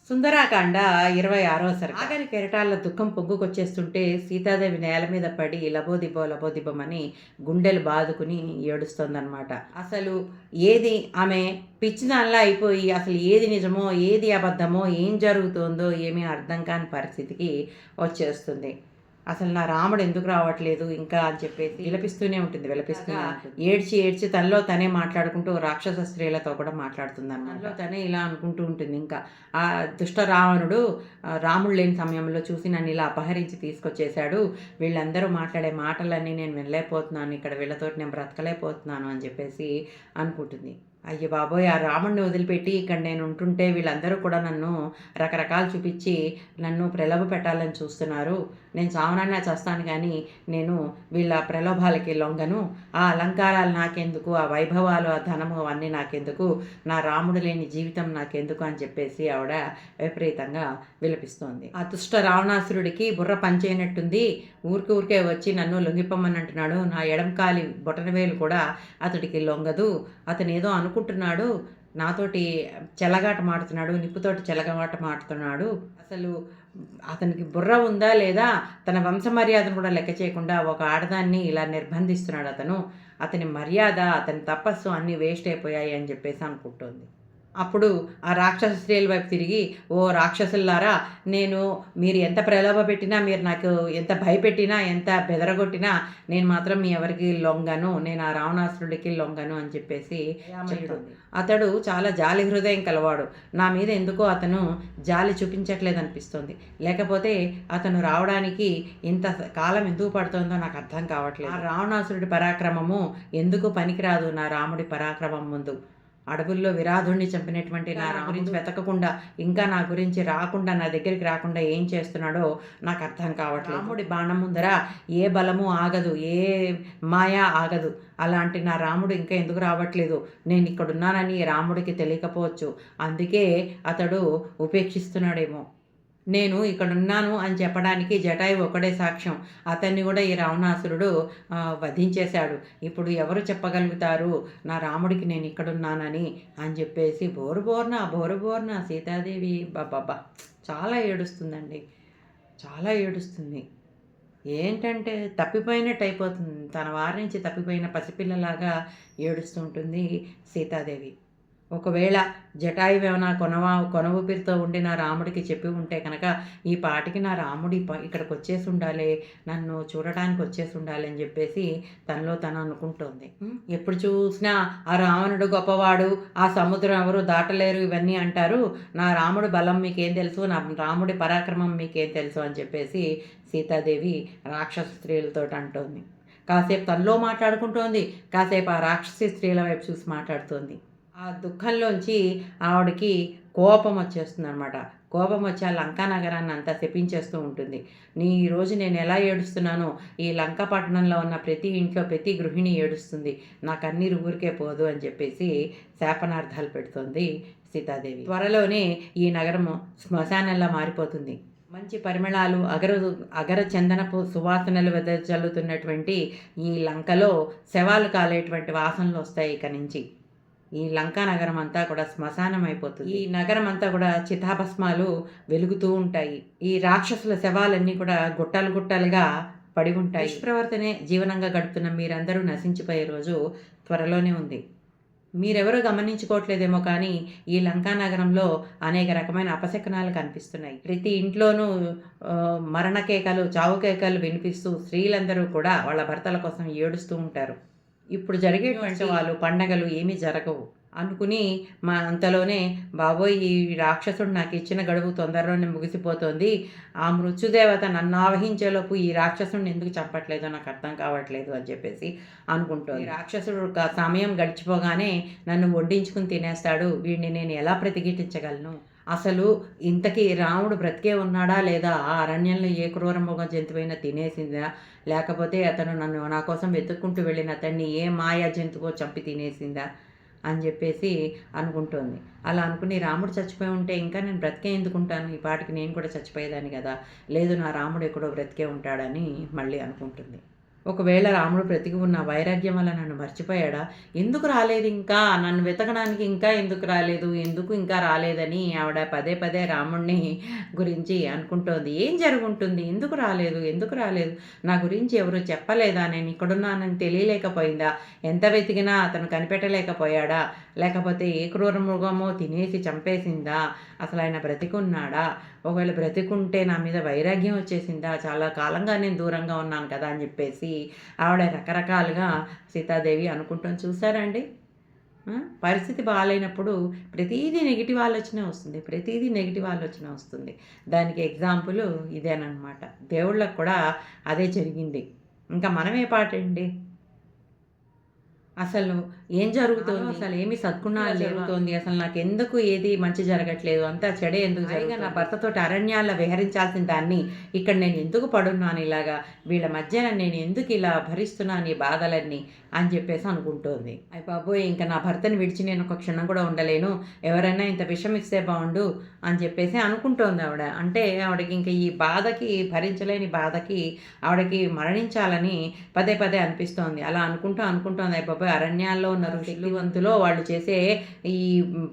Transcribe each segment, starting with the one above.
సుందరాకాండ 26వ సర్గ. ఆగని కెరటాల దుఃఖం పొంగుకొచ్చేస్తుంటే సీతాదేవి నేల మీద పడి లబోదిబో లబోదిబమని గుండెలు బాదుకుని ఏడుస్తోందనమాట. అసలు ఏది ఆమె పిచ్చిదానిలా అయిపోయి అసలు ఏది నిజమో ఏది అబద్ధమో ఏం జరుగుతోందో ఏమీ అర్థం కాని పరిస్థితికి వచ్చేస్తుంది. అసలు నా రాముడు ఎందుకు రావట్లేదు ఇంకా అని చెప్పేసి విలపిస్తూనే ఉంటుంది. ఏడ్చి ఏడ్చి తనలో తనే మాట్లాడుకుంటూ రాక్షస స్త్రీలతో కూడా మాట్లాడుతుంది అన్నమాట. తనలో తనే ఇలా అనుకుంటూ ఉంటుంది. ఇంకా ఆ దుష్ట రావణుడు రాముడు లేని సమయంలో చూసి నన్ను ఇలా అపహరించి తీసుకొచ్చేసాడు. వీళ్ళందరూ మాట్లాడే మాటలన్నీ నేను వినలేకపోతున్నాను, ఇక్కడ వీళ్ళతోటి నేను బ్రతకలేకపోతున్నాను అని చెప్పేసి అనుకుంటుంది. అయ్య బాబోయ్, ఆ రాముడిని వదిలిపెట్టి ఇక్కడ నేను ఉంటుంటే వీళ్ళందరూ కూడా నన్ను రకరకాలు చూపించి నన్ను ప్రలోభ పెట్టాలని చూస్తున్నారు. నేను చావనన్నా చేస్తాను కానీ నేను వీళ్ళ ప్రలోభాలకి లొంగను. ఆ అలంకారాలు నాకెందుకు, ఆ వైభవాలు, ఆ ధనము అవన్నీ నాకెందుకు, నా రాముడు లేని జీవితం నాకెందుకు అని చెప్పేసి ఆవిడ విపరీతంగా విలపిస్తోంది. ఆ దుష్ట రావణాసురుడికి బుర్ర పనిచేయనట్టుంది. ఊరికే వచ్చి నన్ను లొంగిపోమని అంటున్నాడు. నా ఎడంకాలి బొటనవేలు కూడా అతడికి లొంగదు. అతను ఏదో అనుకుంటున్నాడు, నాతోటి చెలగాట మాడుతున్నాడు, నిప్పుతోటి చెలగాట మాడుతున్నాడు. అసలు అతనికి బుర్ర ఉందా లేదా, తన వంశ మర్యాదను కూడా లెక్క చేయకుండా ఒక ఆడదాన్ని ఇలా నిర్బంధిస్తున్నాడు అతను. అతని మర్యాద, అతని తపస్సు అన్నీ వేస్ట్ అయిపోయాయి అని చెప్పేసి అనుకుంటోంది. అప్పుడు ఆ రాక్షస స్త్రీల వైపు తిరిగి, ఓ రాక్షసులారా, మీరు ఎంత ప్రలోభ పెట్టినా, మీరు నాకు ఎంత భయపెట్టినా, ఎంత బెదరగొట్టినా నేను మాత్రం మీ ఎవరికి లొంగను, నేను ఆ రావణాసురుడికి లొంగను అని చెప్పేసి చెప్తుంది. అతడు చాలా జాలి హృదయం కలవాడు. నా మీద ఎందుకో అతను జాలి చూపించట్లేదు అనిపిస్తుంది. లేకపోతే అతను రావడానికి ఇంత కాలం ఎందుకు పడుతుందో నాకు అర్థం కావట్లేదు. ఆ రావణాసురుడి పరాక్రమము ఎందుకు పనికిరాదు నా రాముడి పరాక్రమం ముందు. అడవుల్లో విరాధుణ్ణి చంపినటువంటి నా గురించి వెతకకుండా, ఇంకా నా గురించి రాకుండా, నా దగ్గరికి రాకుండా ఏం చేస్తున్నాడో నాకు అర్థం కావట్లేదు. రాముడి బాణం ముందర ఏ బలము ఆగదు, ఏ మాయ ఆగదు. అలాంటి నా రాముడు ఇంకా ఎందుకు రావట్లేదు? నేను ఇక్కడున్నానని రాముడికి తెలియకపోవచ్చు. అందుకే అతడు ఉపేక్షిస్తున్నాడేమో. నేను ఇక్కడున్నాను అని చెప్పడానికి జటాయు ఒకడే సాక్ష్యం. అతన్ని కూడా ఈ రావణాసురుడు వధించేశాడు. ఇప్పుడు ఎవరు చెప్పగలుగుతారు నా రాముడికి నేను ఇక్కడున్నానని అని చెప్పేసి బోరుబోర్న సీతాదేవి బాబా చాలా ఏడుస్తుందండి. చాలా ఏడుస్తుంది. ఏంటంటే తప్పిపోయినట్టు అయిపోతుంది. తన వారి నుంచి తప్పిపోయిన పసిపిల్లలాగా ఏడుస్తూ ఉంటుంది సీతాదేవి. ఒకవేళ జటాయువు ఏమైనా కొనవుపిరితో ఉండి నా రాముడికి చెప్పి ఉంటే కనుక ఈ పాటికి నా రాముడి ఇక్కడికి వచ్చేసి ఉండాలి, నన్ను చూడటానికి వచ్చేసి ఉండాలి అని చెప్పేసి తనలో తను అనుకుంటోంది. ఎప్పుడు చూసినా ఆ రావణుడు గొప్పవాడు, ఆ సముద్రం ఎవరు దాటలేరు ఇవన్నీ అంటారు. నా రాముడి బలం మీకేం తెలుసు, నా రాముడి పరాక్రమం మీకేం తెలుసు అని చెప్పేసి సీతాదేవి రాక్షస స్త్రీలతో అంటోంది. కాసేపు తనలో మాట్లాడుకుంటోంది, కాసేపు ఆ రాక్షసి స్త్రీల వైపు చూసి మాట్లాడుతోంది. ఆ దుఃఖంలోంచి ఆవిడకి కోపం వచ్చేస్తుంది అనమాట. కోపం వచ్చి ఆ లంకా నగరాన్ని అంతా శపించేస్తూ ఉంటుంది. ఈరోజు నేను ఎలా ఏడుస్తున్నానో ఈ లంకా పట్టణంలో ఉన్న ప్రతి ఇంట్లో ప్రతి గృహిణి ఏడుస్తుంది, నాకు అన్ని ఊరికే పోదు అని చెప్పేసి శాపనార్థాలు పెడుతుంది సీతాదేవి. త్వరలోనే ఈ నగరము శ్మశానంలా మారిపోతుంది. మంచి పరిమళాలు, అగర చందనపు సువాసనలు వెదజల్లుతున్నటువంటి ఈ లంకలో శవాలు కాలేటువంటి వాసనలు వస్తాయి ఇక నుంచి. ఈ లంకా నగరం అంతా కూడా శ్మశానం అయిపోతుంది. ఈ నగరం అంతా కూడా చితాభస్మాలు వెలుగుతూ ఉంటాయి. ఈ రాక్షసుల శవాలన్నీ కూడా గుట్టలుగా పడి ఉంటాయి. దుష్ప్రవర్తనే జీవనంగా గడుపుతున్న మీరందరూ నశించిపోయే రోజు త్వరలోనే ఉంది. మీరెవరూ గమనించుకోవట్లేదేమో కానీ ఈ లంకా నగరంలో అనేక రకమైన అపశకనాలు కనిపిస్తున్నాయి. ప్రతి ఇంట్లోనూ మరణ కేకలు, చావు కేకలు వినిపిస్తూ స్త్రీలందరూ కూడా వాళ్ళ భర్తల కోసం ఏడుస్తూ ఉంటారు. ఇప్పుడు జరిగేటువంటి వాళ్ళు పండగలు ఏమీ జరగవు అనుకుని అంతలోనే బాబోయ్, ఈ రాక్షసుడు నాకు ఇచ్చిన గడువు తొందరలోనే ముగిసిపోతుంది, ఆ మృత్యుదేవత నన్ను ఆవహించేలోపు ఈ రాక్షసుడిని ఎందుకు చంపట్లేదో నాకు అర్థం కావట్లేదు అని చెప్పేసి అనుకుంటుంది. రాక్షసుడు సమయం గడిచిపోగానే నన్ను వడ్డించుకుని తినేస్తాడు, వీడిని నేను ఎలా ప్రతిఘటించగలను? అసలు ఇంతకీ రాముడు బ్రతికే ఉన్నాడా లేదా? ఆ అరణ్యంలో ఏ క్రూరమృగ జంతువైనా తినేసిందా, లేకపోతే అతను నా కోసం వెతుక్కుంటూ వెళ్ళిన అతన్ని ఏ మాయా జంతువో చంపి తినేసిందా అని చెప్పేసి అనుకుంటోంది. అలా అనుకుని రాముడు చచ్చిపోయి ఉంటే ఇంకా నేను బ్రతికే ఎందుకుంటాను, ఈ పాటికి నేను కూడా చచ్చిపోయేదాన్ని కదా, లేదు నా రాముడు ఎక్కడో బ్రతికే ఉంటాడని మళ్ళీ అనుకుంటుంది. ఒకవేళ రాముడు బ్రతికి ఉన్న వైరాగ్యం వల్ల నన్ను మర్చిపోయాడా? ఎందుకు రాలేదు ఇంకా? నన్ను వెతకడానికి ఇంకా ఎందుకు రాలేదు? ఎందుకు ఇంకా రాలేదని ఆవిడ పదే పదే రాముడిని గురించి అనుకుంటోంది. ఏం జరుగుంటుంది? ఎందుకు రాలేదు? ఎందుకు రాలేదు? నా గురించి ఎవరు చెప్పలేదా? నేను ఇక్కడున్నానని తెలియలేకపోయిందా? ఎంత వెతికినా అతను కనిపెట్టలేకపోయాడా? లేకపోతే ఏ క్రూర మృగమో తినేసి చంపేసిందా? అసలు ఆయన బ్రతికున్నాడా? ఒకవేళ బ్రతికుంటే నా మీద వైరాగ్యం వచ్చేసిందా? చాలా కాలంగా నేను దూరంగా ఉన్నాను కదా అని చెప్పేసి ఆవిడ రకరకాలుగా సీతాదేవి అనుకుంటాం. చూసారండి? పరిస్థితి బాగాలేనప్పుడు ప్రతీదీ నెగిటివ్ ఆలోచనే వస్తుంది. ప్రతీదీ నెగిటివ్ ఆలోచన వస్తుంది. దానికి ఎగ్జాంపుల్ ఇదేనమాట. దేవుళ్ళకు కూడా అదే జరిగింది. ఇంకా మనమే పాటండి. అసలు ఏం జరుగుతోంది? అసలు ఏమి సద్గుణాలు జరుగుతోంది? అసలు నాకెందుకు ఏది మంచి జరగట్లేదు? అంతా చెడే ఎందుకు జరుగుతుంది? నా భర్తతోటి అరణ్యాల్లో విహరించాల్సిన దాన్ని ఇక్కడ నేను ఎందుకు పడున్నాను ఇలాగా? వీళ్ళ మధ్యన నేను ఎందుకు ఇలా భరిస్తున్నాను ఈ బాధలన్నీ అని చెప్పేసి అనుకుంటోంది. అయ్య బాబోయ్! ఇంకా నా భర్తని విడిచి నేను ఒక క్షణం కూడా ఉండలేను. ఎవరైనా ఇంత విషం ఇస్తే బాగుండు అని చెప్పేసి అనుకుంటోంది ఆవిడ. అంటే ఆవిడకి ఇంకా ఈ బాధకి భరించలేని బాధకి ఆవిడకి మరణించాలని పదే పదే అనిపిస్తోంది. అలా అనుకుంటోంది అయ్య బాబోయ్! అరణ్యాల్లో ఉన్న ఋషివంతులో వాళ్ళు చేసే ఈ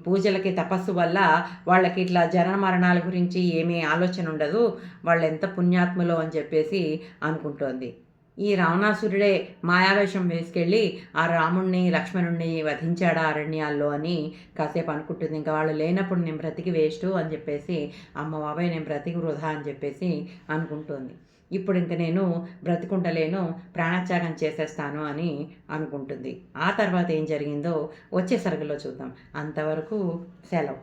పూజలకి తపస్సు వల్ల వాళ్ళకి ఇట్లా జనన మరణాల గురించి ఏమీ ఆలోచన ఉండదు. వాళ్ళు ఎంత పుణ్యాత్ములో అని చెప్పేసి అనుకుంటోంది. ఈ రావణాసురుడే మాయావేషం వేసుకెళ్ళి ఆ రాముణ్ణి లక్ష్మణుణ్ణి వధించాడా అరణ్యాల్లో అని కాసేపు అనుకుంటుంది. ఇంకా వాళ్ళు లేనప్పుడు నేను బ్రతికి వేస్టు అని చెప్పేసి అమ్మ బాబాయ్ నేను బ్రతికి వృధా అని చెప్పేసి అనుకుంటుంది. ఇప్పుడు ఇంక నేను బ్రతికుంటలేను, ప్రాణత్యాగం చేసేస్తాను అని అనుకుంటుంది. ఆ తర్వాత ఏం జరిగిందో వచ్చే సరుకులో చూద్దాం. అంతవరకు సెలవు.